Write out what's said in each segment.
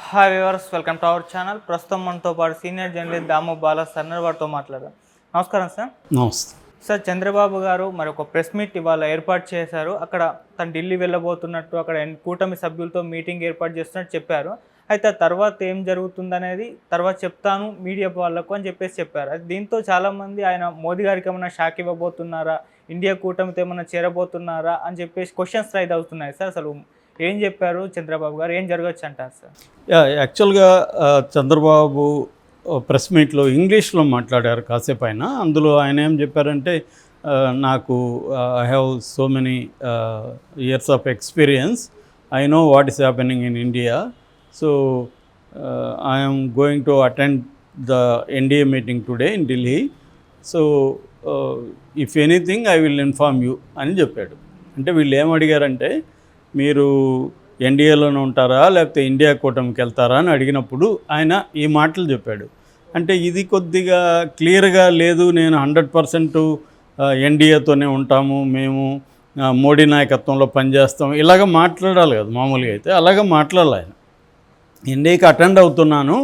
Hi viewers, welcome to our channel. ప్రస్తుతం మనతో పాటు సీనియర్ జర్నలిస్ట్ దాము బాలా సన్నర్ వారితో మాట్లాడదాం. నమస్కారం సార్. నమస్తే సార్, చంద్రబాబు గారు మరి ఒక ప్రెస్ మీట్ ఇవాళ ఏర్పాటు చేశారు. అక్కడ తను ఢిల్లీ వెళ్ళబోతున్నట్టు, అక్కడ కూటమి సభ్యులతో మీటింగ్ ఏర్పాటు చేస్తున్నట్టు చెప్పారు. అయితే తర్వాత ఏం జరుగుతుందనేది తర్వాత చెప్తాను మీడియా వాళ్ళకు అని చెప్పారు. దీంతో చాలామంది ఆయన మోదీ గారికి ఏమైనా షాక్ ఇవ్వబోతున్నారా, ఇండియా కూటమితో ఏమైనా చేరబోతున్నారా అని చెప్పేసి క్వశ్చన్స్ రైజ్ అవుతున్నాయి సార్. అసలు ఏం చెప్పారు చంద్రబాబు గారు, ఏం జరగచ్చు అంటారు సార్? యాక్చువల్గా చంద్రబాబు ప్రెస్ మీట్లో ఇంగ్లీష్లో మాట్లాడారు కాసేపు. అందులో ఆయన ఏం చెప్పారంటే, నాకు I have so many years of experience, I know what is happening in India, so I'm going to attend the NDA meeting today in Delhi, so if anything I will inform you అని చెప్పాడు. అంటే వీళ్ళు ఏం అడిగారంటే, మీరు ఎన్డీఏలోనే ఉంటారా లేకపోతే India కూటమికి వెళ్తారా అని అడిగినప్పుడు ఆయన ఈ మాటలు చెప్పాడు. అంటే ఇది కొద్దిగా క్లియర్గా లేదు, నేను 100% ఎన్డీఏతోనే ఉంటాము, మేము మోడీ నాయకత్వంలో పనిచేస్తాం, ఇలాగ మాట్లాడాలి కదా మామూలుగా. అయితే అలాగ మాట్లాడాలి ఆయన. ఎన్డీఏకి అటెండ్ అవుతున్నాను,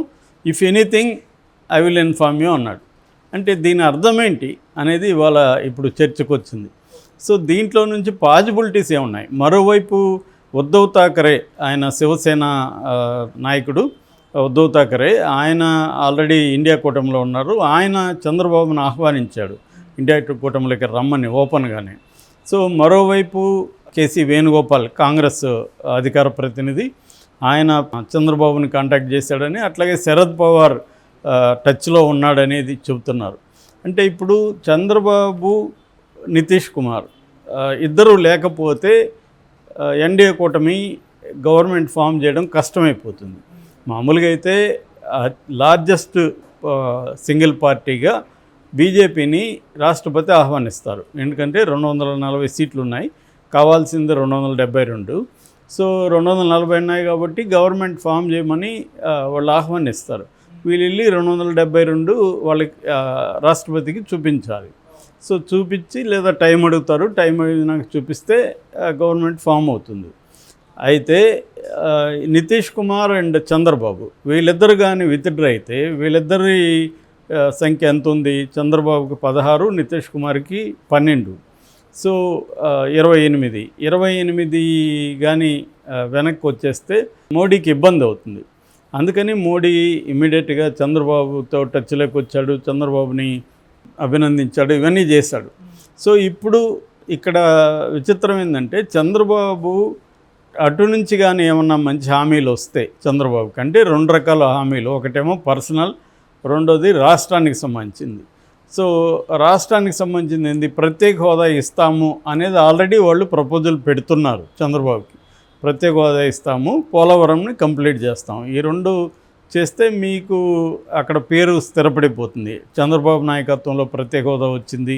if anything I will inform you అన్నాడు. అంటే దీని అర్థం ఏంటి అనేది ఇవాళ ఇప్పుడు చర్చకు వచ్చింది. సో దీంట్లో నుంచి పాజిబిలిటీస్ ఏమున్నాయి? మరోవైపు ఉద్ధవ్ థాకరే, ఆయన శివసేన నాయకుడు ఉద్ధవ్ థాకరే, ఆయన ఆల్రెడీ ఇండియా కూటమిలో ఉన్నారు. ఆయన చంద్రబాబును ఆహ్వానించాడు ఇండియా కూటమిలోకి రమ్మని ఓపెన్గానే. సో మరోవైపు కేసీ వేణుగోపాల్, కాంగ్రెస్ అధికార ప్రతినిధి, ఆయన చంద్రబాబుని కాంటాక్ట్ చేశాడని, అట్లాగే శరద్ పవార్ టచ్లో ఉన్నాడనేది చెబుతున్నారు. అంటే ఇప్పుడు చంద్రబాబు, నితీష్ కుమార్ ఇద్దరు లేకపోతే ఎన్డీఏ కూటమి గవర్నమెంట్ ఫామ్ చేయడం కష్టమైపోతుంది. మామూలుగా అయితే లార్జెస్ట్ సింగిల్ పార్టీగా బీజేపీని రాష్ట్రపతి ఆహ్వానిస్తారు. ఎందుకంటే 240 సీట్లు ఉన్నాయి, కావాల్సింది 272. సో 240 ఉన్నాయి కాబట్టి గవర్నమెంట్ ఫామ్ చేయమని వాళ్ళు ఆహ్వానిస్తారు. వీళ్ళు వెళ్ళి 272 వాళ్ళకి రాష్ట్రపతికి చూపించాలి. సో చూపించి, లేదా టైం అడుగుతారు, టైం నాకు చూపిస్తే గవర్నమెంట్ ఫామ్ అవుతుంది. అయితే నితీష్ కుమార్ అండ్ చంద్రబాబు వీళ్ళిద్దరు కానీ విత్డ్రా అయితే, వీళ్ళిద్దరి సంఖ్య ఎంత ఉంది? చంద్రబాబుకి 16, నితీష్ కుమార్కి 12, సో 28 కానీ వెనక్కి వచ్చేస్తే మోడీకి ఇబ్బంది అవుతుంది. అందుకని మోడీ ఇమ్మీడియట్గా చంద్రబాబుతో టచ్లోకి వచ్చాడు, చంద్రబాబుని అభినందించాడు, ఇవన్నీ చేశాడు. సో ఇప్పుడు ఇక్కడ విచిత్రం ఏంటంటే, చంద్రబాబు అటు నుంచి కానీ ఏమన్నా మంచి హామీలు వస్తే చంద్రబాబుకి, అంటే 2 రకాల హామీలు, ఒకటేమో పర్సనల్, రెండోది రాష్ట్రానికి సంబంధించింది. సో రాష్ట్రానికి సంబంధించింది ఏంది? ప్రత్యేక హోదా ఇస్తాము అనేది ఆల్రెడీ వాళ్ళు ప్రపోజల్ పెడుతున్నారు చంద్రబాబుకి. ప్రత్యేక హోదా ఇస్తాము, పోలవరంని కంప్లీట్ చేస్తాం, ఈ 2 చేస్తే మీకు అక్కడ పేరు స్థిరపడిపోతుంది. చంద్రబాబు నాయకత్వంలో ప్రత్యేక హోదా వచ్చింది,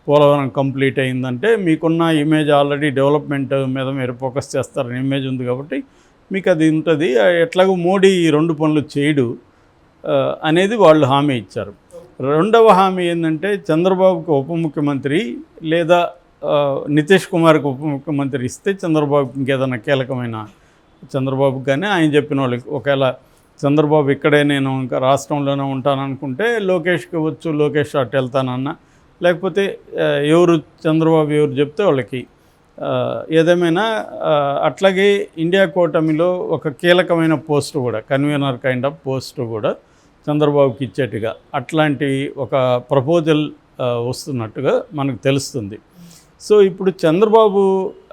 పోలవరం కంప్లీట్ అయిందంటే మీకున్న ఇమేజ్ ఆల్రెడీ డెవలప్మెంట్ మీద మీరు ఫోకస్ చేస్తారని ఇమేజ్ ఉంది కాబట్టి మీకు అది ఉంటుంది. ఎట్లాగో మోడీ ఈ 2 పనులు చేయడు అనేది వాళ్ళు హామీ ఇచ్చారు. రెండవ హామీ ఏంటంటే, చంద్రబాబుకి ఉప ముఖ్యమంత్రి లేదా నితీష్ కుమార్కి ఉప ముఖ్యమంత్రి ఇస్తే చంద్రబాబుకి ఇంకేదైనా కీలకమైన, చంద్రబాబుకి కానీ ఆయన చెప్పిన వాళ్ళకి, ఒకవేళ చంద్రబాబు ఇక్కడే నేను ఇంకా రాష్ట్రంలోనే ఉంటాననుకుంటే లోకేష్కి వచ్చు, లోకేష్ అటు వెళ్తానన్నా, లేకపోతే ఎవరు చంద్రబాబు ఎవరు చెప్తే వాళ్ళకి ఏదేమైనా. అట్లాగే ఇండియా కూటమిలో ఒక కీలకమైన పోస్టు కూడా, కన్వీనర్ కైండ్ ఆఫ్ పోస్టు కూడా చంద్రబాబుకి ఇచ్చేట్టుగా అట్లాంటి ఒక ప్రపోజల్ వస్తున్నట్టుగా మనకు తెలుస్తుంది. సో ఇప్పుడు చంద్రబాబు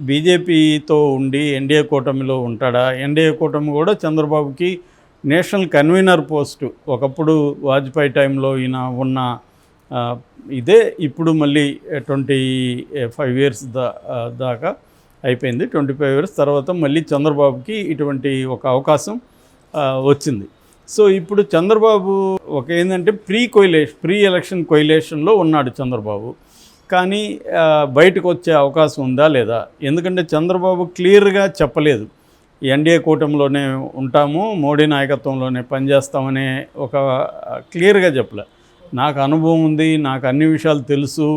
బీజేపీతో ఉండి ఎన్డీఏ కూటమిలో ఉంటాడా? ఎన్డీఏ కూటమి కూడా చంద్రబాబుకి నేషనల్ కన్వీనర్ పోస్టు ఒకప్పుడు వాజ్పేయి టైంలో ఈయన ఉన్న ఇదే, ఇప్పుడు మళ్ళీ 25 ఇయర్స్ దాకా అయిపోయింది. 25 ఇయర్స్ తర్వాత మళ్ళీ చంద్రబాబుకి ఇటువంటి ఒక అవకాశం వచ్చింది. సో ఇప్పుడు చంద్రబాబు ఒక ఏంటంటే ప్రీ ఎలక్షన్ కొయిలేషన్లో ఉన్నాడు చంద్రబాబు. కానీ బయటకు వచ్చే అవకాశం ఉందా లేదా? ఎందుకంటే చంద్రబాబు క్లియర్గా చెప్పలేదు, ఎన్డీఏ కూటమిలోనే ఉంటాము, మోడీ నాయకత్వంలోనే పనిచేస్తామనే ఒక క్లియర్గా చెప్పలే. నాకు అనుభవం ఉంది, నాకు అన్ని విషయాలు తెలుసు,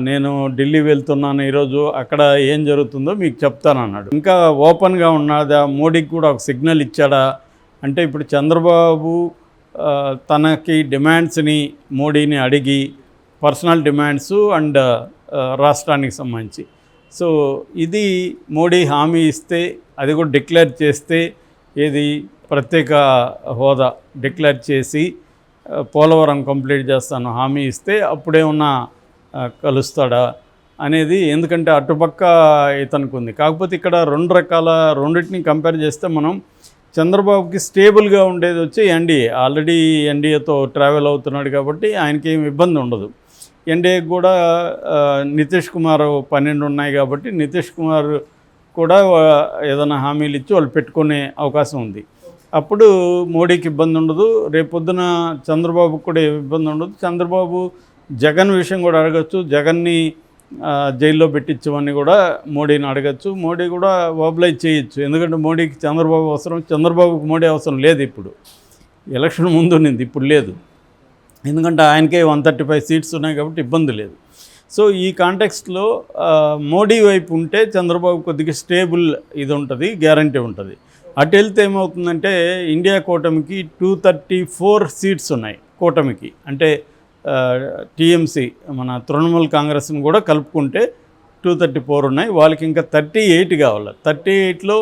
నేను ఢిల్లీ వెళ్తున్నాను ఈరోజు, అక్కడ ఏం జరుగుతుందో మీకు చెప్తానన్నాడు. ఇంకా ఓపెన్గా ఉన్నదా? మోడీకి కూడా ఒక సిగ్నల్ ఇచ్చాడా అంటే ఇప్పుడు చంద్రబాబు తనకి డిమాండ్స్ని మోడీని అడిగి పర్సనల్ డిమాండ్స్ అండ్ రాష్ట్రానికి సంబంధించి, సో ఇది మోడీ హామీ ఇస్తే అది కూడా డిక్లేర్ చేస్తే, ఏది ప్రత్యేక హోదా డిక్లేర్ చేసి పోలవరం కంప్లీట్ చేస్తాను హామీ ఇస్తే అప్పుడేమన్నా కలుస్తాడా అనేది, ఎందుకంటే అటుపక్క ఇతనికి ఉంది. కాకపోతే ఇక్కడ రెండింటిని కంపేర్ చేస్తే మనం చంద్రబాబుకి స్టేబుల్గా ఉండేది వచ్చి ఎన్డీఏ, ఆల్రెడీ ఎన్డీఏతో ట్రావెల్ అవుతున్నాడు కాబట్టి ఆయనకి ఏమి ఇబ్బంది ఉండదు. ఎన్డీఏకి కూడా నితీష్ కుమార్ 12 ఉన్నాయి కాబట్టి నితీష్ కుమార్ కూడా ఏదైనా హామీలు ఇచ్చి వాళ్ళు పెట్టుకునే అవకాశం ఉంది. అప్పుడు మోడీకి ఇబ్బంది ఉండదు, రేపొద్దున చంద్రబాబుకి కూడా ఇబ్బంది ఉండదు. చంద్రబాబు జగన్ విషయం కూడా అడగచ్చు, జగన్ని జైల్లో పెట్టించమని కూడా మోడీని అడగచ్చు. మోడీ కూడా ఒబ్లైజ్ చేయొచ్చు, ఎందుకంటే మోడీకి చంద్రబాబు అవసరం, చంద్రబాబుకి మోడీ అవసరం లేదు. ఇప్పుడు ఎలక్షన్ ముందు ఉన్నది, ఇప్పుడు లేదు, ఎందుకంటే ఆయనకే 135 సీట్స్ ఉన్నాయి కాబట్టి ఇబ్బంది లేదు. సో ఈ కాంటెక్స్ట్లో మోడీ వైపు ఉంటే చంద్రబాబు కొద్దిగా స్టేబుల్ ఇది ఉంటుంది, గ్యారంటీ ఉంటుంది. అటు వెళ్తే ఏమవుతుందంటే ఇండియా కూటమికి 234 సీట్స్ ఉన్నాయి కూటమికి, అంటే టీఎంసీ మన తృణమూల్ కాంగ్రెస్ని కూడా కలుపుకుంటే 234 ఉన్నాయి. వాళ్ళకి ఇంకా 38 కావాలి. 38లో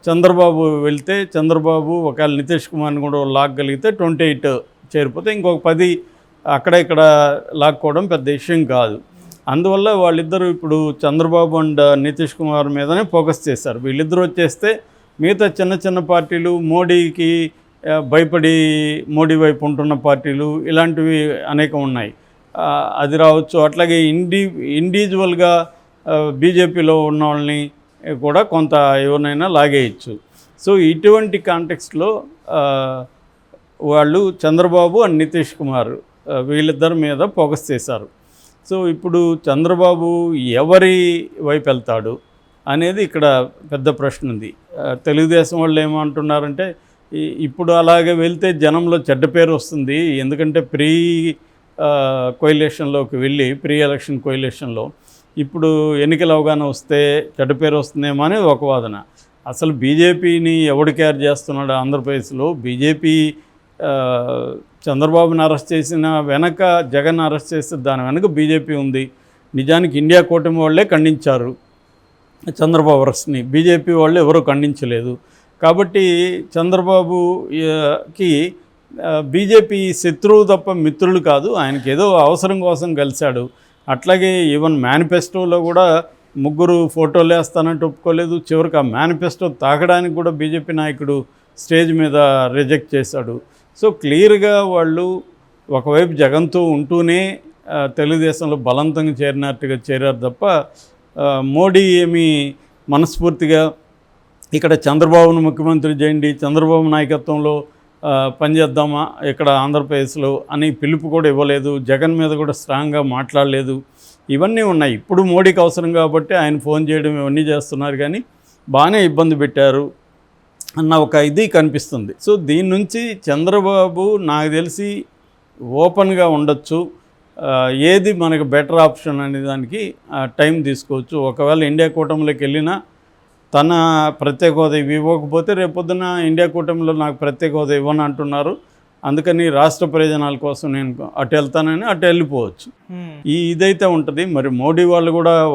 చంద్రబాబు వెళ్తే, చంద్రబాబు ఒకవేళ నితీష్ కుమార్ని కూడా లాగగలిగితే 28 చేరిపోతే ఇంకొక 10 అక్కడ ఇక్కడ లాక్కోవడం పెద్ద విషయం కాదు. అందువల్ల వాళ్ళిద్దరూ ఇప్పుడు చంద్రబాబు అండ్ నితీష్ కుమార్ మీదనే ఫోకస్ చేశారు. వీళ్ళిద్దరూ వచ్చేస్తే మిగతా చిన్న చిన్న పార్టీలు, మోడీకి భయపడి మోడీ వైపు ఉంటున్న పార్టీలు ఇలాంటివి అనేకం ఉన్నాయి, అది రావచ్చు. అట్లాగే ఇండివిజువల్గా బీజేపీలో ఉన్న వాళ్ళని కూడా కొంత ఎవరినైనా లాగేయచ్చు. సో ఇటువంటి కాంటెక్స్ట్లో వాళ్ళు చంద్రబాబు అండ్ నితీష్ కుమార్ వీళ్ళిద్దరి మీద ఫోకస్ చేశారు. సో ఇప్పుడు చంద్రబాబు ఎవరి వైపు వెళ్తాడు అనేది ఇక్కడ పెద్ద ప్రశ్న ఉంది. తెలుగుదేశం వాళ్ళు ఏమంటున్నారంటే ఇప్పుడు అలాగే వెళ్తే జనంలో చెడ్డ పేరు వస్తుంది, ఎందుకంటే కోయిలేషన్లోకి వెళ్ళి ప్రీ ఎలక్షన్ కోయిలేషన్లో ఇప్పుడు ఎన్నికలు అవగానే వస్తే చెడ్డ పేరు వస్తుందేమో అనేది ఒక వాదన. అసలు బీజేపీని ఎవడు కేర్ చేస్తున్నాడు ఆంధ్రప్రదేశ్లో? బీజేపీ చంద్రబాబుని అరెస్ట్ చేసిన వెనక, జగన్ అరెస్ట్ చేస్తే దాని వెనక బీజేపీ ఉంది. నిజానికి ఇండియా కూటమి వాళ్ళే ఖండించారు చంద్రబాబు అరెస్ట్ని, బీజేపీ వాళ్ళు ఎవరూ ఖండించలేదు. కాబట్టి చంద్రబాబుకి బీజేపీ శత్రువు తప్ప మిత్రులు కాదు, ఆయనకి ఏదో అవసరం కోసం కలిశాడు. అట్లాగే ఈవెన్ మేనిఫెస్టోలో కూడా 3 ఫోటోలు వేస్తానంటే ఒప్పుకోలేదు. చివరికి ఆ మేనిఫెస్టో తాకడానికి కూడా బీజేపీ నాయకుడు స్టేజ్ మీద రిజెక్ట్ చేశాడు. సో క్లియర్గా వాళ్ళు ఒకవైపు జగన్తో ఉంటూనే తెలుగుదేశంలో బలవంతంగా చేరారు తప్ప మోడీ ఏమీ మనస్ఫూర్తిగా ఇక్కడ చంద్రబాబును ముఖ్యమంత్రి చేయండి, చంద్రబాబు నాయకత్వంలో పనిచేద్దామా ఇక్కడ ఆంధ్రప్రదేశ్లో అని పిలుపు కూడా ఇవ్వలేదు. జగన్ మీద కూడా స్ట్రాంగ్గా మాట్లాడలేదు. ఇవన్నీ ఉన్నాయి. ఇప్పుడు మోడీకి అవసరం కాబట్టి ఆయన ఫోన్ చేయడం ఇవన్నీ చేస్తున్నారు, కానీ బాగానే ఇబ్బంది పెట్టారు అన్న ఒక ఇది కనిపిస్తుంది. సో దీని నుంచి చంద్రబాబు నాకు తెలిసి ఓపెన్గా ఉండొచ్చు, ఏది మనకు బెటర్ ఆప్షన్ అనే దానికి టైం తీసుకోవచ్చు. ఒకవేళ ఇండియా కూటమిలోకి వెళ్ళినా తన ప్రత్యేక హోదా ఇవ్వకపోతే రేపొద్దున ఇండియా కూటమిలో నాకు ప్రత్యేక హోదా ఇవ్వను అంటున్నారు, అందుకని రాష్ట్ర ప్రయోజనాల కోసం నేను అటు వెళ్తానని అటు వెళ్ళిపోవచ్చు. ఇదైతే ఉంటుంది. మరి మోడీ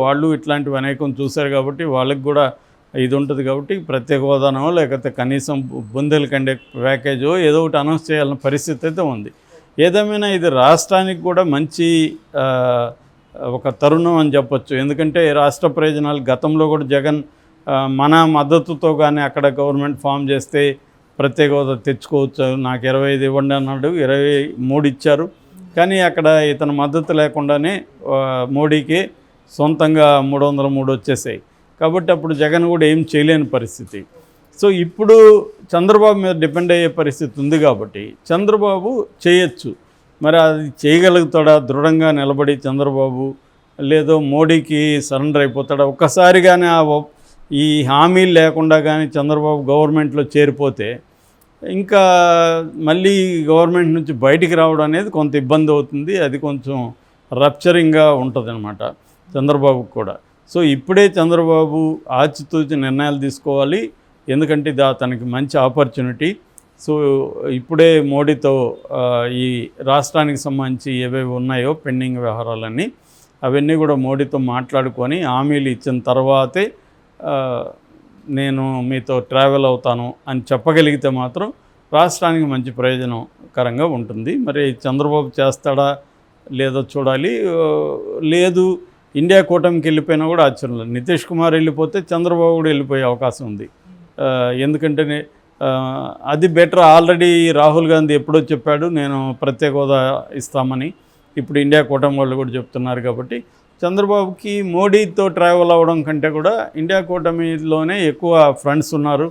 వాళ్ళు ఇట్లాంటివి అనేకం చూశారు కాబట్టి వాళ్ళకి కూడా ఇది ఉంటుంది కాబట్టి ప్రత్యేక హోదానో లేకపోతే కనీసం బుందేల్ఖండ్ ప్యాకేజో ఏదో ఒకటి అనౌన్స్ చేయాలన్న పరిస్థితి అయితే ఉంది. ఏదేమైనా ఇది రాష్ట్రానికి కూడా మంచి ఒక తరుణం అని చెప్పొచ్చు. ఎందుకంటే రాష్ట్ర ప్రయోజనాలు గతంలో కూడా జగన్ మన మద్దతుతో కానీ అక్కడ గవర్నమెంట్ ఫామ్ చేస్తే ప్రత్యేక హోదా తెచ్చుకోవచ్చు, నాకు 25 ఇవ్వండి అన్నాడు, 23 ఇచ్చారు. కానీ అక్కడ ఇతని మద్దతు లేకుండానే మోడీకి సొంతంగా 303 వచ్చేసాయి. కాబట్టి అప్పుడు జగన్ కూడా ఏం చేయలేని పరిస్థితి. సో ఇప్పుడు చంద్రబాబు మీద డిపెండ్ అయ్యే పరిస్థితి ఉంది కాబట్టి చంద్రబాబు చేయొచ్చు. మరి అది చేయగలుగుతాడా దృఢంగా నిలబడి చంద్రబాబు, లేదో మోడీకి సరెండర్ అయిపోతాడా? ఒక్కసారిగానే ఈ హామీలు లేకుండా కానీ చంద్రబాబు గవర్నమెంట్లో చేరిపోతే ఇంకా మళ్ళీ గవర్నమెంట్ నుంచి బయటికి రావడం అనేది కొంత ఇబ్బంది అవుతుంది. అది కొంచెం రప్చరింగ్గా ఉంటుంది అన్నమాట చంద్రబాబుకు కూడా. సో ఇప్పుడే చంద్రబాబు ఆచితూచి నిర్ణయాలు తీసుకోవాలి. ఎందుకంటే ఇది అతనికి మంచి ఆపర్చునిటీ. సో ఇప్పుడే మోడీతో ఈ రాష్ట్రానికి సంబంధించి ఏవేవి ఉన్నాయో పెండింగ్ వ్యవహారాలన్నీ అవన్నీ కూడా మోడీతో మాట్లాడుకొని హామీలు ఇచ్చిన తర్వాతే నేను మీతో ట్రావెల్ అవుతాను అని చెప్పగలిగితే మాత్రం రాష్ట్రానికి మంచి ప్రయోజనకరంగా ఉంటుంది. మరి చంద్రబాబు చేస్తాడా లేదో చూడాలి. లేదు ఇండియా కూటమికి వెళ్ళిపోయినా కూడా ఆశ్చర్యం లేదు. నితీష్ కుమార్ వెళ్ళిపోతే చంద్రబాబు కూడా వెళ్ళిపోయే అవకాశం ఉంది. ఎందుకంటే అది బెటర్. ఆల్రెడీ రాహుల్ గాంధీ ఎప్పుడో చెప్పాడు నేను ప్రత్యేక హోదా ఇస్తామని. ఇప్పుడు ఇండియా కూటమి వాళ్ళు కూడా చెప్తున్నారు. కాబట్టి చంద్రబాబుకి మోడీతో ట్రావెల్ అవ్వడం కంటే కూడా ఇండియా కూటమిలోనే ఎక్కువ ఫ్రెండ్స్ ఉన్నారు.